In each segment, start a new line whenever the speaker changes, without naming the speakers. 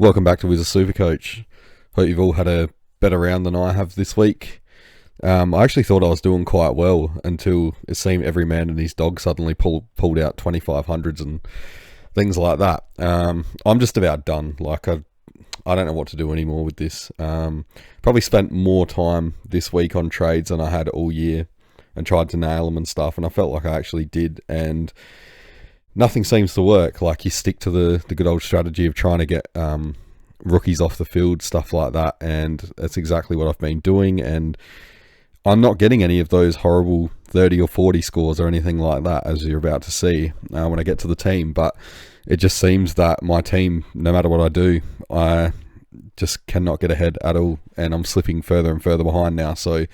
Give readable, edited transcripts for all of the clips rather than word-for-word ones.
Welcome back to AFL Supercoach. Hope you've all had a better round than I have this week. I actually thought I was doing quite well until it seemed every man and his dog suddenly pulled out 2500s and things like that. I'm just about done. I don't know what to do anymore with this. Probably spent more time this week on trades than I had all year and tried to nail them and stuff, and I felt like I actually did, and nothing seems to work. Like, you stick to the good old strategy of trying to get rookies off the field, stuff like that, and that's exactly what I've been doing, and I'm not getting any of those horrible 30 or 40 scores or anything like that, as you're about to see when I get to the team. But it just seems that my team, no matter what I do, I just cannot get ahead at all, and I'm slipping further and further behind now. So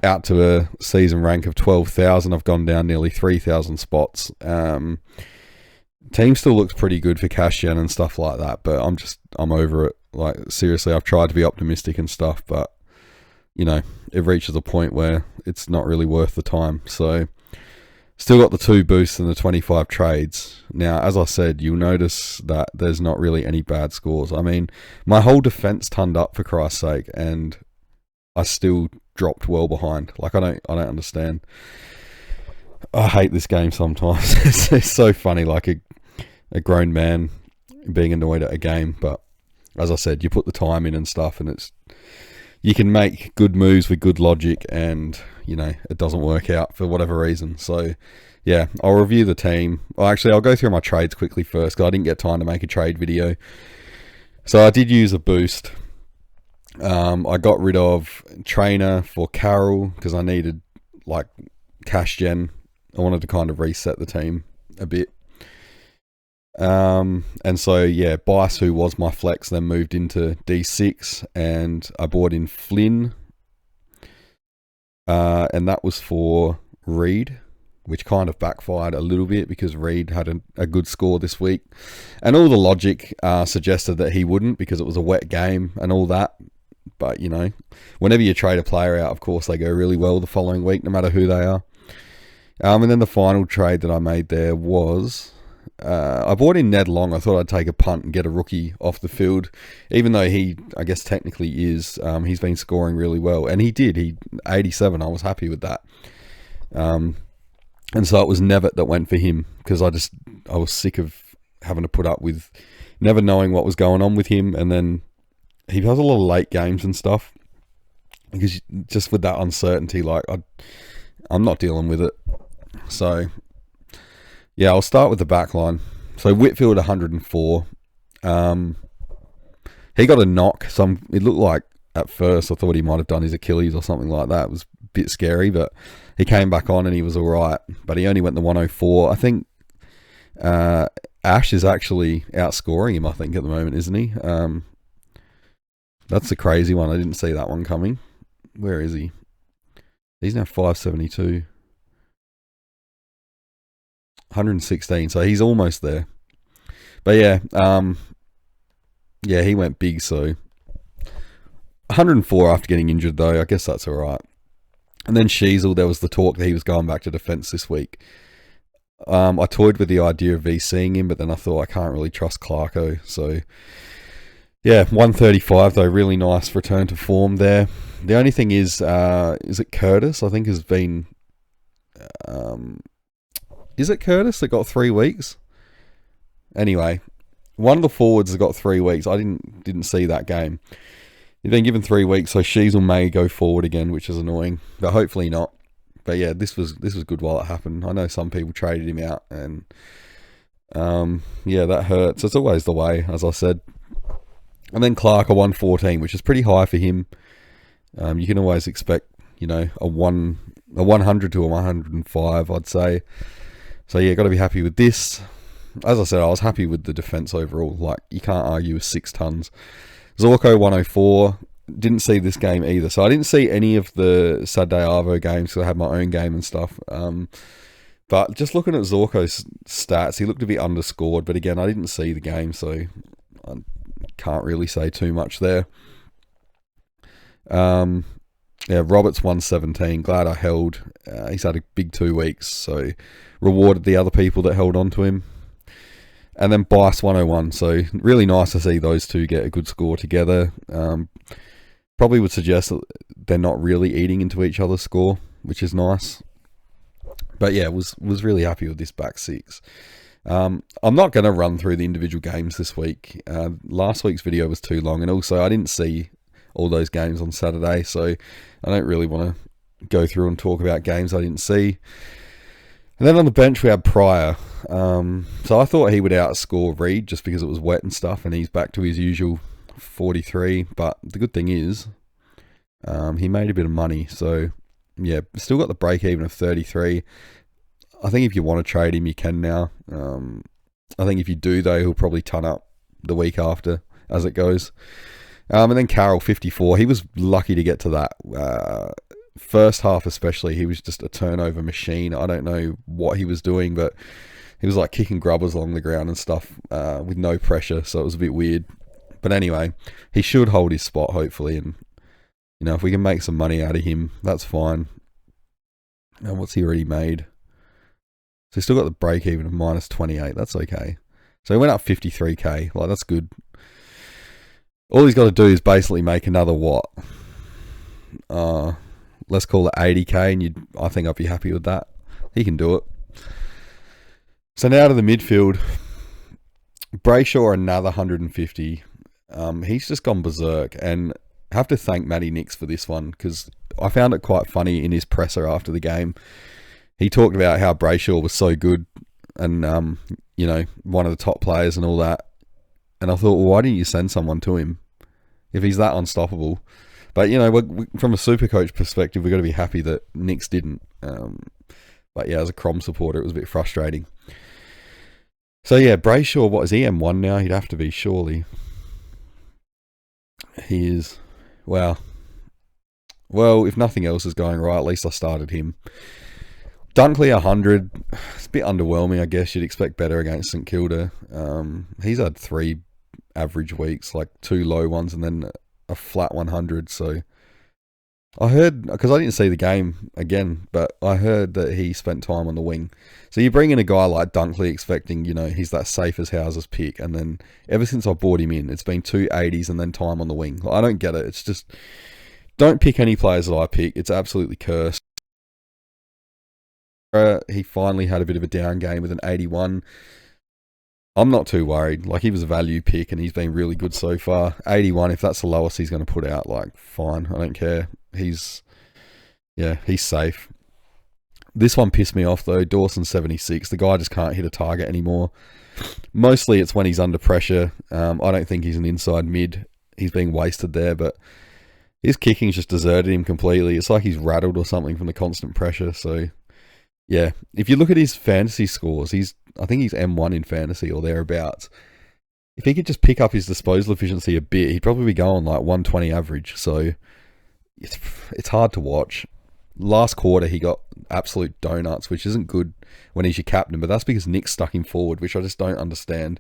out to a season rank of 12,000, I've gone down nearly 3,000 spots. Team still looks pretty good for cash gen and stuff like that, but I'm over it. Like, seriously, I've tried to be optimistic and stuff, but it reaches a point where it's not really worth the time. So still got the 2 boosts and the 25 trades. Now, as I said, you'll notice that there's not really any bad scores. I mean, my whole defense turned up, for Christ's sake, and I still dropped well behind. Like, I don't understand. I hate this game sometimes. It's so funny, like a grown man being annoyed at a game. But as I said, you put the time in and stuff, and you can make good moves with good logic, and it doesn't work out for whatever reason. So yeah, I'll review the team. I'll go through my trades quickly first, because I didn't get time to make a trade video. So I did use a boost. I got rid of Trainer for Carroll because I needed cash gen. I wanted to kind of reset the team a bit. And so yeah, Bice, who was my flex, then moved into D6, and I bought in Flynn, and that was for Reed, which kind of backfired a little bit because Reed had a good score this week, and all the logic suggested that he wouldn't, because it was a wet game and all that. But whenever you trade a player out, of course they go really well the following week, no matter who they are. And then the final trade that I made there was I bought in Ned Long. I thought I'd take a punt and get a rookie off the field, even though he, I guess, technically is. He's been scoring really well, and he did. He 87. I was happy with that. And so it was Nevitt that went for him, because I was sick of having to put up with never knowing what was going on with him, and then he has a lot of late games and stuff, because just with that uncertainty, I'm not dealing with it. So yeah, I'll start with the back line. So Whitfield 104. He got a knock. It looked like, at first, I thought he might have done his Achilles or something like that. It was a bit scary, but he came back on and he was all right. But he only went the 104. I think Ash is actually outscoring him, I think, at the moment, isn't he? That's the crazy one. I didn't see that one coming. Where is he? He's now 572. 116, so he's almost there. But yeah, he went big. So 104 after getting injured, though. I guess that's all right. And then Sheasel, there was the talk that he was going back to defence this week. I toyed with the idea of VCing him, but then I thought I can't really trust Clarko. So yeah, 135 though, really nice return to form there. The only thing is it Curtis? I think has been. Is it Curtis that got 3 weeks? Anyway, one of the forwards has got 3 weeks. I didn't see that game. He's been given 3 weeks, so Sheasel may go forward again, which is annoying, but hopefully not. But yeah, this was good while it happened. I know some people traded him out, and yeah, that hurts. It's always the way, as I said. And then Clark, a 114, which is pretty high for him. You can always expect, a 100 to a 105, I'd say. So yeah, got to be happy with this. As I said, I was happy with the defense overall. Like, you can't argue with 6 tons. Zorko 104. Didn't see this game either. So I didn't see any of the Saturday Arvo games, because I had my own game and stuff. But just looking at Zorko's stats, he looked to be underscored. But again, I didn't see the game, so I can't really say too much there. Yeah, Roberts 117. Glad I held. He's had a big 2 weeks, so rewarded the other people that held on to him. And then Bice 101. So really nice to see those two get a good score together. Probably would suggest that they're not really eating into each other's score, which is nice. But yeah, was really happy with this back six. I'm not going to run through the individual games this week. Last week's video was too long, and also I didn't see all those games on Saturday, so I don't really want to go through and talk about games I didn't see. And then on the bench we had Pryor. So I thought he would outscore Reed just because it was wet and stuff, and he's back to his usual 43. But the good thing is, he made a bit of money. So yeah, still got the break even of 33. I think if you want to trade him, you can now. I think if you do, though, he'll probably ton up the week after as it goes. And then Carroll, 54. He was lucky to get to that. First half especially, he was just a turnover machine. I don't know what he was doing, but he was like kicking grubbers along the ground and stuff with no pressure, so it was a bit weird. But anyway, he should hold his spot, hopefully, and you know, if we can make some money out of him, that's fine. And what's he already made? So he's still got the break even of minus 28. That's okay. So he went up 53k. Like, that's good. All he's got to do is basically make another what? Let's call it 80k, and I think I'd be happy with that. He can do it. So now to the midfield. Brayshaw, another 150. He's just gone berserk, and I have to thank Matty Nix for this one, because I found it quite funny in his presser after the game. He talked about how Brayshaw was so good and, you know, one of the top players and all that. And I thought, well, why didn't you send someone to him if he's that unstoppable? But, you know, from a Supercoach perspective, we've got to be happy that Nix didn't. But, yeah, as a Crom supporter, it was a bit frustrating. So, yeah, Brayshaw, what is he, M1 now? He'd have to be, surely. He is. Wow. Well, if nothing else is going right, at least I started him. Dunkley, 100. It's a bit underwhelming, I guess. You'd expect better against St Kilda. He's had 3 average weeks, like 2 low ones and then a flat 100. So I heard, because I didn't see the game again, but I heard that he spent time on the wing. So you bring in a guy like Dunkley expecting, you know, he's that safe as houses pick, and then ever since I brought him in, it's been 2 80s and then time on the wing. Like, I don't get it. It's just, don't pick any players that I pick. It's absolutely cursed. He finally had a bit of a down game with an 81. I'm not too worried. Like, he was a value pick and he's been really good so far. 81, if that's the lowest he's going to put out, like, fine. I don't care. He's safe. This one pissed me off, though. Dawson, 76. The guy just can't hit a target anymore. Mostly it's when he's under pressure. I don't think he's an inside mid. He's being wasted there, but his kicking's just deserted him completely. It's like he's rattled or something from the constant pressure, so... Yeah, if you look at his fantasy scores, I think he's M1 in fantasy or thereabouts. If he could just pick up his disposal efficiency a bit, he'd probably be going like 120 average. So it's hard to watch. Last quarter, he got absolute donuts, which isn't good when he's your captain, but that's because Nick stuck him forward, which I just don't understand.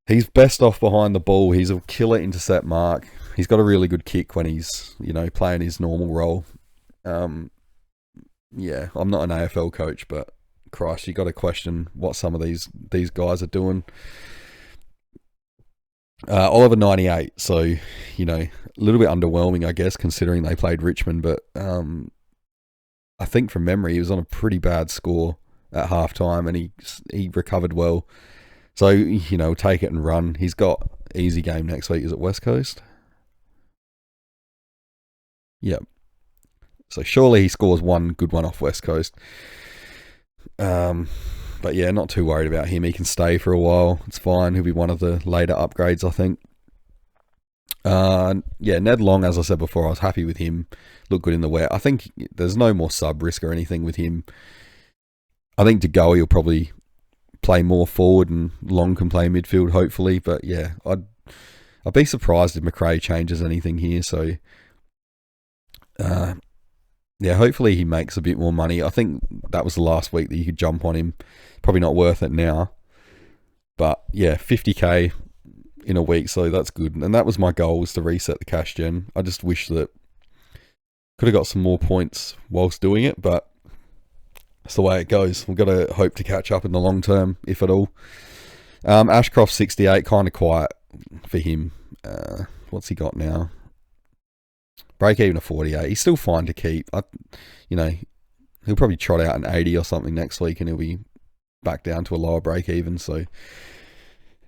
He's best off behind the ball. He's a killer intercept mark. He's got a really good kick when he's, you know, playing his normal role. Yeah, I'm not an AFL coach, but Christ, you got to question what some of these guys are doing. Oliver, 98, so, you know, a little bit underwhelming, I guess, considering they played Richmond, but I think from memory, he was on a pretty bad score at halftime, and he recovered well. So, you know, take it and run. He's got easy game next week. Is it West Coast? Yep. So surely he scores one good one off West Coast. But yeah, not too worried about him. He can stay for a while. It's fine. He'll be one of the later upgrades, I think. Yeah, Ned Long, as I said before, I was happy with him. Looked good in the wet. I think there's no more sub risk or anything with him. I think DeGoey will probably play more forward and Long can play midfield, hopefully. But yeah, I'd be surprised if McRae changes anything here. So yeah, hopefully he makes a bit more money. I think that was the last week that you could jump on him. Probably not worth it now. But yeah, 50k in a week, so that's good. And that was my goal, was to reset the cash gen. I just wish that could have got some more points whilst doing it, but that's the way it goes. We've got to hope to catch up in the long term, if at all. Ashcroft 68, kind of quiet for him. What's he got now? Break even of 48. He's still fine to keep. He'll probably trot out an 80 or something next week, and he'll be back down to a lower break even. So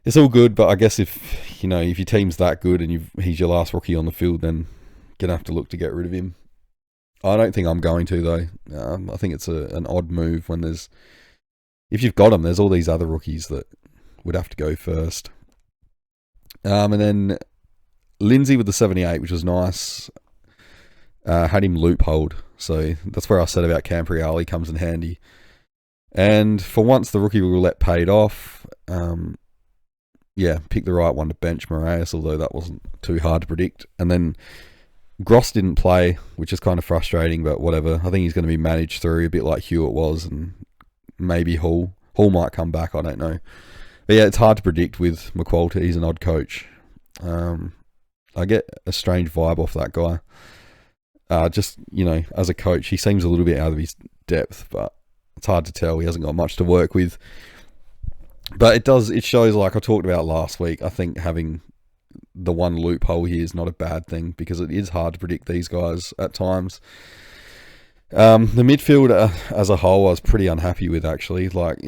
it's all good. But I guess if your team's that good and he's your last rookie on the field, then you're gonna have to look to get rid of him. I don't think I'm going to though. I think it's an odd move when if you've got him, there's all these other rookies that would have to go first. And then Lindsay with the 78, which was nice. Had him loopholed, so that's where I said about Campriali comes in handy. And for once, the rookie roulette paid off. Picked the right one to bench Moraes, although that wasn't too hard to predict. And then Gross didn't play, which is kind of frustrating, but whatever. I think he's going to be managed through a bit like Hewitt was, and maybe Hall. Hall might come back, I don't know. But yeah, it's hard to predict with McQualter. He's an odd coach. I get a strange vibe off that guy. As a coach, he seems a little bit out of his depth, but it's hard to tell. He hasn't got much to work with. But it shows, like I talked about last week, I think having the one loophole here is not a bad thing, because it is hard to predict these guys at times. The midfield as a whole, I was pretty unhappy with, actually. Like,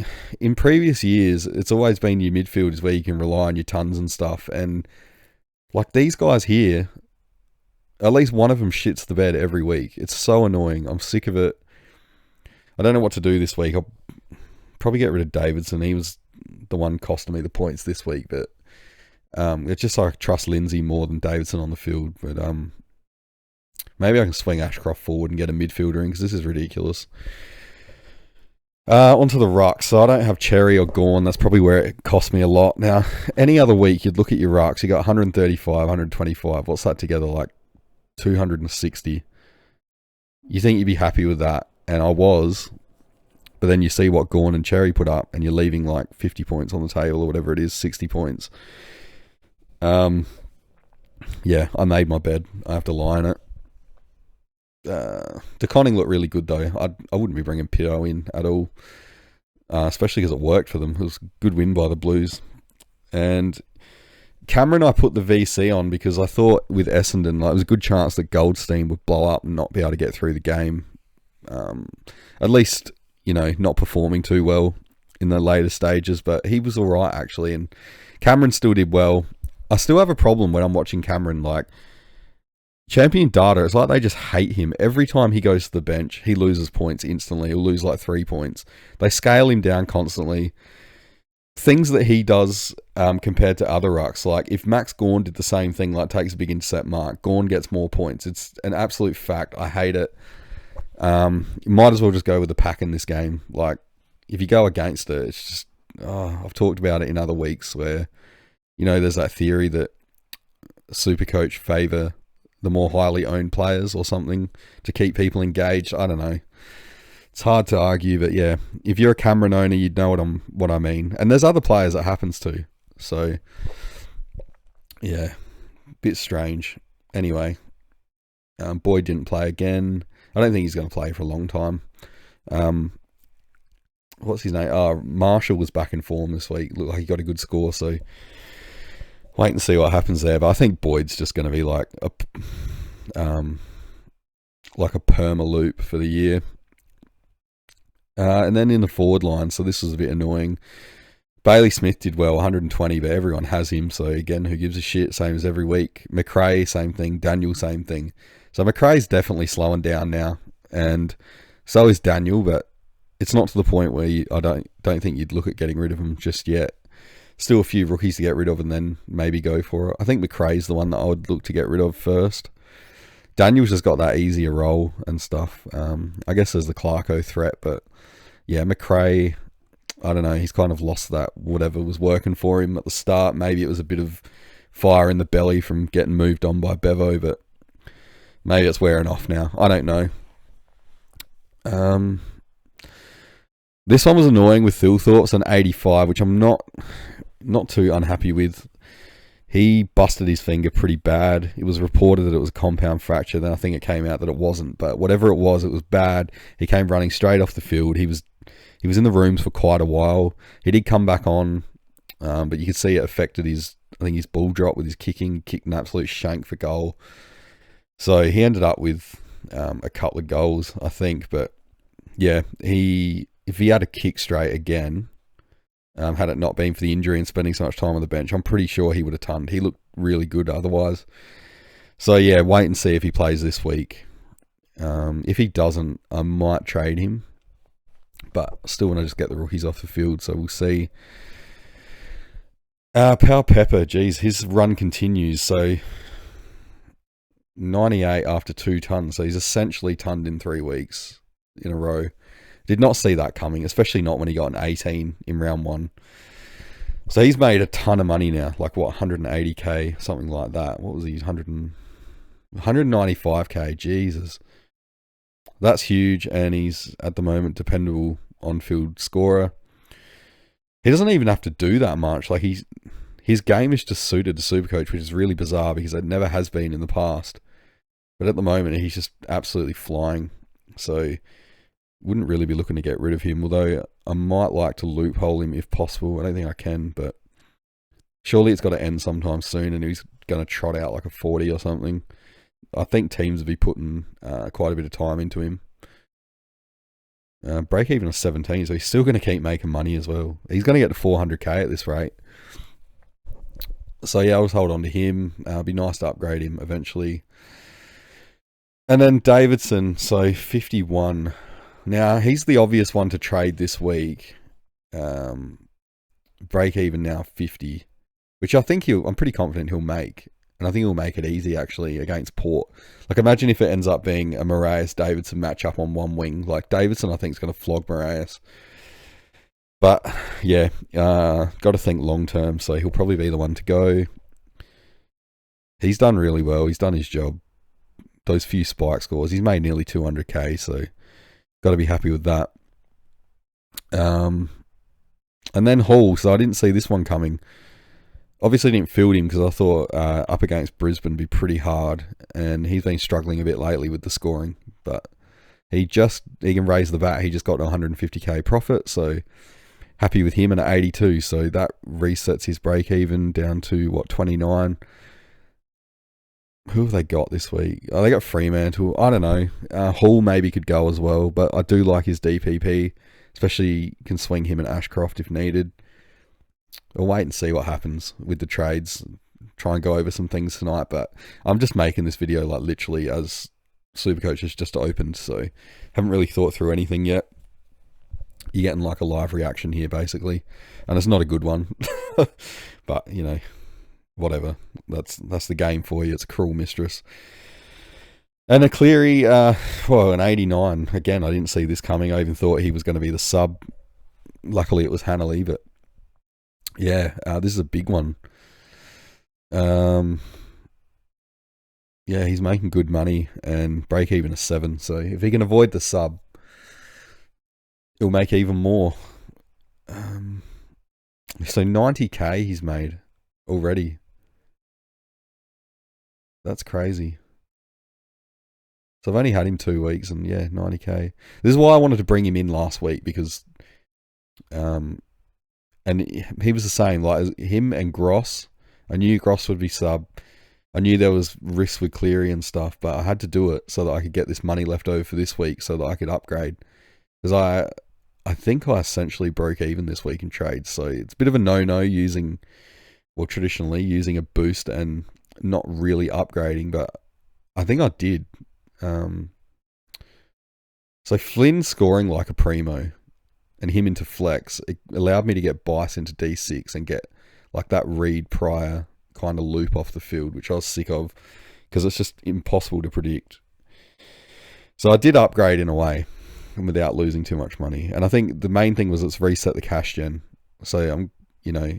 in previous years, it's always been your midfield is where you can rely on your tons and stuff. And, like, these guys here, at least one of them shits the bed every week. It's so annoying. I'm sick of it. I don't know what to do this week. I'll probably get rid of Davidson. He was the one costing me the points this week. But it's just I trust Lindsay more than Davidson on the field. But maybe I can swing Ashcroft forward and get a midfielder in, because this is ridiculous. Onto the rucks. So I don't have Cherry or Gawn. That's probably where it cost me a lot. Now, any other week, you'd look at your rucks. You got 135, 125. What's that together? Like 260. You think you'd be happy with that, and I was, but then you see what Gawn and Cherry put up, and you're leaving like 50 points on the table or whatever it is, 60 points. I made my bed. I have to lie in it. DeConning looked really good though. I wouldn't be bringing Pitto in at all, especially because it worked for them. It was a good win by the Blues. And Cameron, I put the VC on because I thought with Essendon, it was a good chance that Goldstein would blow up and not be able to get through the game. At least, not performing too well in the later stages, but he was all right, actually. And Cameron still did well. I still have a problem when I'm watching Cameron, like, Champion Data, it's like they just hate him. Every time he goes to the bench, he loses points instantly. He'll lose like 3 points. They scale him down constantly. Things that he does compared to other rucks, like if Max Gawn did the same thing, like takes a big intercept mark, Gawn gets more points. It's an absolute fact. I hate it. You might as well just go with the pack in this game. Like, if you go against it, it's just... I've talked about it in other weeks where, there's that theory that Supercoach favour the more highly owned players or something to keep people engaged. I don't know. It's hard to argue, but yeah, if you're a Cameron owner, you'd know what I mean. And there's other players that happens to. So, yeah, bit strange. Anyway, Boyd didn't play again. I don't think he's going to play for a long time. What's his name? Marshall was back in form this week. Looked like he got a good score, so wait and see what happens there. But I think Boyd's just going to be like a perma loop for the year. And then in the forward line, so this was a bit annoying. Bailey Smith did well, 120, but everyone has him. So again, who gives a shit? Same as every week. McRae, same thing. Daniel, same thing. So McRae's definitely slowing down now, and so is Daniel. But it's not to the point where I don't think you'd look at getting rid of him just yet. Still a few rookies to get rid of and then maybe go for it. I think McRae's the one that I would look to get rid of first. Daniel's just got that easier role and stuff. I guess there's the Clarko threat, but yeah, McRae, I don't know, he's kind of lost that whatever was working for him at the start. Maybe it was a bit of fire in the belly from getting moved on by Bevo, but maybe it's wearing off now. I don't know. This one was annoying with Thilthorpe's an 85, which I'm not too unhappy with. He busted his finger pretty bad. It was reported that it was a compound fracture. Then I think it came out that it wasn't. But whatever it was bad. He came running straight off the field. He was in the rooms for quite a while. He did come back on. But you could see it affected I think his ball drop with his kicking, kicked an absolute shank for goal. So he ended up with a couple of goals, I think. But yeah, if he had a kick straight again, had it not been for the injury and spending so much time on the bench, I'm pretty sure he would have tonned. He looked really good otherwise. So yeah, wait and see if he plays this week. If he doesn't, I might trade him. But I still want to just get the rookies off the field, so we'll see. Power Pepper, geez, his run continues. So 98 after 2 tons. So he's essentially tonned in 3 weeks in a row. Did not see that coming, especially not when he got an 18 in round 1. So he's made a ton of money now, like what, 180k, something like that. What was he? 195k, Jesus. That's huge, and he's at the moment dependable on-field scorer. He doesn't even have to do that much. Like his game is just suited to Supercoach, which is really bizarre because it never has been in the past. But at the moment, he's just absolutely flying. So wouldn't really be looking to get rid of him, although I might like to loophole him if possible. I don't think I can, but surely it's got to end sometime soon, and he's going to trot out like a 40 or something. I think teams will be putting quite a bit of time into him. Break even of 17, so he's still going to keep making money as well. He's going to get to 400k at this rate. So yeah, I'll just hold on to him. It'd be nice to upgrade him eventually. And then Davidson, so 51. Now, he's the obvious one to trade this week. Break even now 50, which I think I'm pretty confident he'll make. And I think he'll make it easy, actually, against Port. Like, imagine if it ends up being a Moraes-Davidson matchup on one wing. Like, Davidson, I think, is going to flog Moraes. But, yeah, got to think long-term, so he'll probably be the one to go. He's done really well. He's done his job. Those few spike scores. He's made nearly 200k, so got to be happy with that. And then Hall, so I didn't see this one coming. Obviously didn't field him because I thought up against Brisbane would be pretty hard, and he's been struggling a bit lately with the scoring, but he can raise the bat. He just got 150k profit, so happy with him, and at 82, so that resets his break even down to what, 29. Who have they got this week? Oh, they got Fremantle. I don't know. Hall maybe could go as well, but I do like his DPP, especially can swing him and Ashcroft if needed. We'll wait and see what happens with the trades. Try and go over some things tonight, but I'm just making this video like literally as Supercoach has just opened, so haven't really thought through anything yet. You're getting like a live reaction here, basically, and it's not a good one, but you know, whatever. That's the game for you. It's a cruel mistress. And a Cleary, well, an 89. Again, I didn't see this coming. I even thought he was going to be the sub. Luckily, it was Hanley, but yeah, this is a big one. Yeah, he's making good money and break even a 7. So if he can avoid the sub, he'll make even more. So 90k he's made already. That's crazy. So I've only had him 2 weeks, and yeah, 90k. This is why I wanted to bring him in last week, because and he was the same, like him and Gross. I knew Gross would be sub. I knew there was risks with Cleary and stuff, but I had to do it so that I could get this money left over for this week so that I could upgrade. Because I think I essentially broke even this week in trades. So it's a bit of a no-no traditionally using a boost and not really upgrading, but I think I did. So Flynn scoring like a primo and him into flex, it allowed me to get Bice into D6 and get like that Reed Pryor kind of loop off the field, which I was sick of because it's just impossible to predict. So I did upgrade in a way and without losing too much money. And I think the main thing was it's reset the cash gen. So I'm,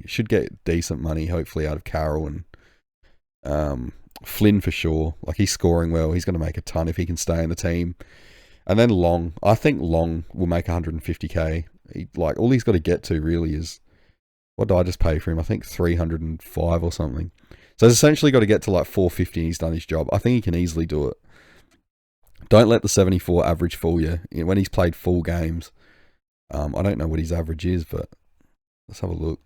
should get decent money hopefully out of Carroll and Flynn for sure. Like, he's scoring well. He's going to make a ton if he can stay in the team. And then Long. I think Long will make 150k. All he's got to get to really is, what did I just pay for him? I think 305 or something. So he's essentially got to get to like 450 and he's done his job. I think he can easily do it. Don't let the 74 average fool you. When he's played full games, I don't know what his average is, but let's have a look.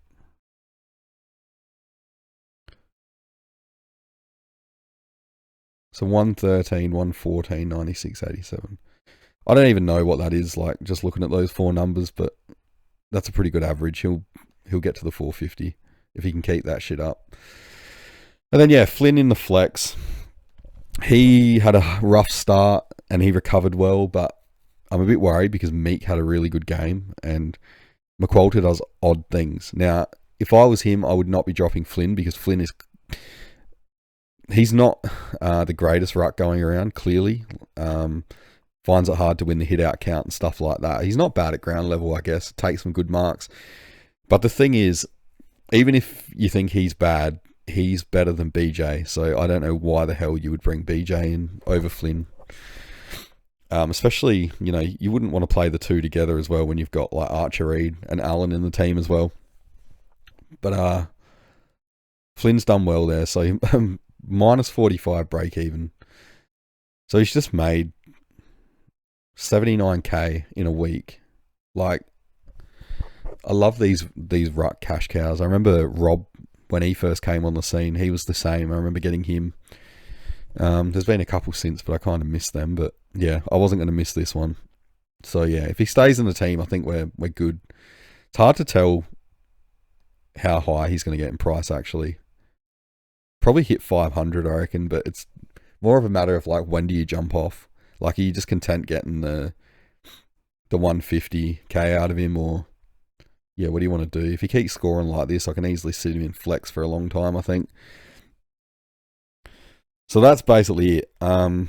So 113, 114, 96, 87. I don't even know what that is, like, just looking at those four numbers, but that's a pretty good average. He'll get to the 450 if he can keep that shit up. And then, yeah, Flynn in the flex. He had a rough start and he recovered well, but I'm a bit worried because Meek had a really good game and McQualter does odd things. Now, if I was him, I would not be dropping Flynn because Flynn is... He's not the greatest ruck going around, clearly. Finds it hard to win the hit-out count and stuff like that. He's not bad at ground level, I guess. Takes some good marks. But the thing is, even if you think he's bad, he's better than BJ. So I don't know why the hell you would bring BJ in over Flynn. Especially, you know, you wouldn't want to play the two together as well when you've got like Archer Reed and Allen in the team as well. But Flynn's done well there. So minus 45 break even. So he's just made 79k in a week. Like, I love these ruck cash cows. I remember Rob, when he first came on the scene, he was the same. I remember getting him. There's been a couple since, but I kind of missed them. But yeah, I wasn't going to miss this one. So yeah, if he stays in the team, I think we're good. It's hard to tell how high he's going to get in price, actually. Probably hit 500, I reckon, but it's more of a matter of like, when do you jump off? Like, are you just content getting the 150k out of him, or yeah, what do you want to do? If he keeps scoring like this, I can easily sit him in flex for a long time, I think. So that's basically it. I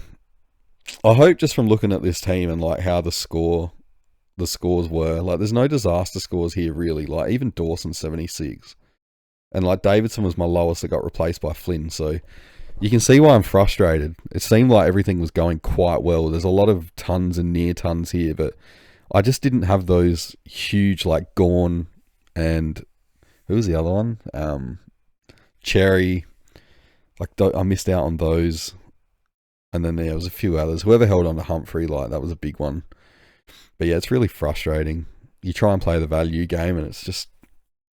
hope just from looking at this team and like how the scores were, like there's no disaster scores here really. Like even Dawson 76, and like Davidson was my lowest that got replaced by Flynn. So you can see why I'm frustrated. It seemed like everything was going quite well. There's a lot of tons and near tons here, but I just didn't have those huge like Gorn and who was the other one? Cherry. Like I missed out on those. And then there was a few others. Whoever held on to Humphrey, like that was a big one. But yeah, it's really frustrating. You try and play the value game and it's just,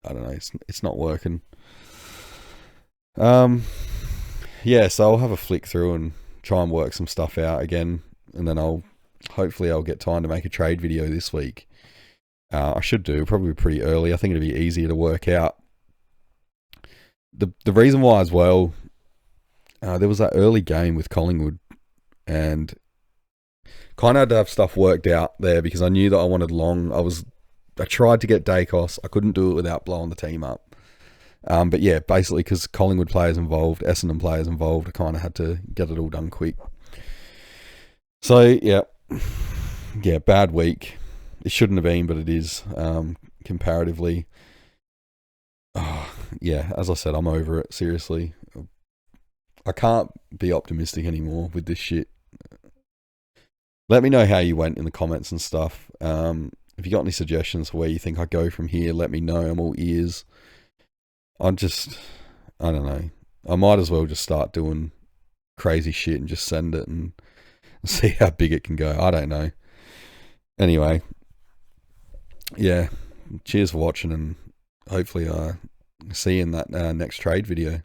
I don't know, it's not working. Yeah, so I'll have a flick through and try and work some stuff out again. And then hopefully I'll get time to make a trade video this week. I should do, probably pretty early. I think it'll be easier to work out. The reason why as well, there was that early game with Collingwood and kind of had to have stuff worked out there because I knew that I wanted long. I tried to get Dacos. I couldn't do it without blowing the team up. But yeah, basically because Collingwood players involved, Essendon players involved, I kind of had to get it all done quick. So yeah, bad week. It shouldn't have been, but it is comparatively. Yeah, as I said, I'm over it, seriously. I can't be optimistic anymore with this shit. Let me know how you went in the comments and stuff. If you got any suggestions for where you think I go from here, let me know. I'm all ears. I don't know. I might as well just start doing crazy shit and just send it and see how big it can go. I don't know. Anyway, yeah. Cheers for watching and hopefully see you in that next trade video.